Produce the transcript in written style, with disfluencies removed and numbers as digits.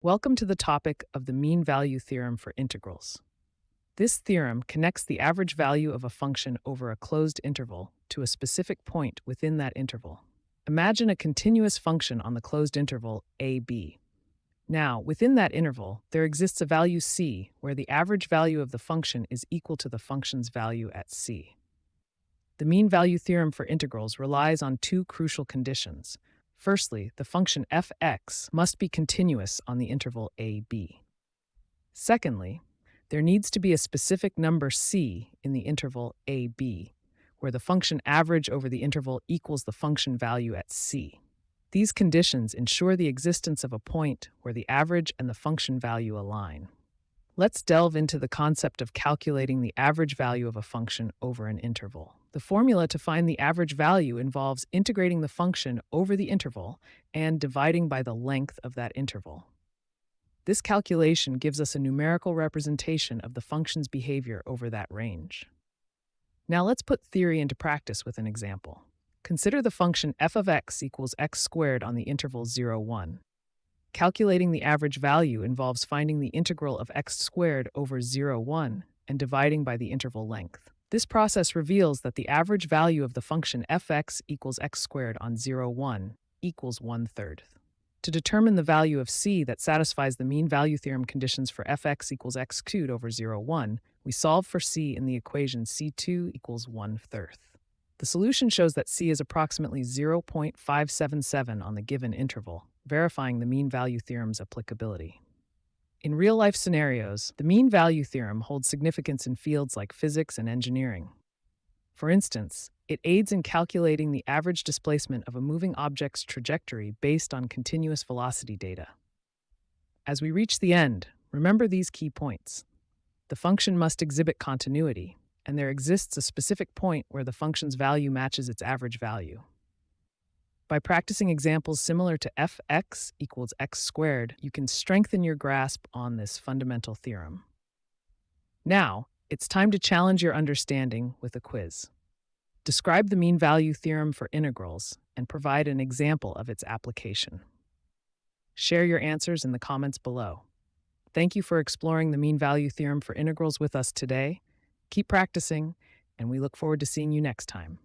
Welcome to the topic of the mean value theorem for integrals. This theorem connects the average value of a function over a closed interval to a specific point within that interval. Imagine a continuous function on the closed interval a(b). Now, within that interval, there exists a value c where the average value of the function is equal to the function's value at c. The mean value theorem for integrals relies on two crucial conditions. Firstly, the function f(x) must be continuous on the interval a(b). Secondly, there needs to be a specific number c in the interval a(b), where the function average over the interval equals the function value at c. These conditions ensure the existence of a point where the average and the function value align. Let's delve into the concept of calculating the average value of a function over an interval. The formula to find the average value involves integrating the function over the interval and dividing by the length of that interval. This calculation gives us a numerical representation of the function's behavior over that range. Now let's put theory into practice with an example. Consider the function f of x equals x squared on the interval 0, 1. Calculating the average value involves finding the integral of x squared over 0, 1 and dividing by the interval length. This process reveals that the average value of the function fx equals x squared on 0, 1 equals 1/3. To determine the value of c that satisfies the mean value theorem conditions for fx equals x cubed over 0, 1, we solve for c in the equation c2 equals 1/3. The solution shows that c is approximately 0.577 on the given interval, verifying the mean value theorem's applicability. In real-life scenarios, the mean value theorem holds significance in fields like physics and engineering. For instance, it aids in calculating the average displacement of a moving object's trajectory based on continuous velocity data. As we reach the end, remember these key points. The function must exhibit continuity, and there exists a specific point where the function's value matches its average value. By practicing examples similar to fx equals x squared, you can strengthen your grasp on this fundamental theorem. Now, it's time to challenge your understanding with a quiz. Describe the mean value theorem for integrals and provide an example of its application. Share your answers in the comments below. Thank you for exploring the mean value theorem for integrals with us today. Keep practicing, and we look forward to seeing you next time.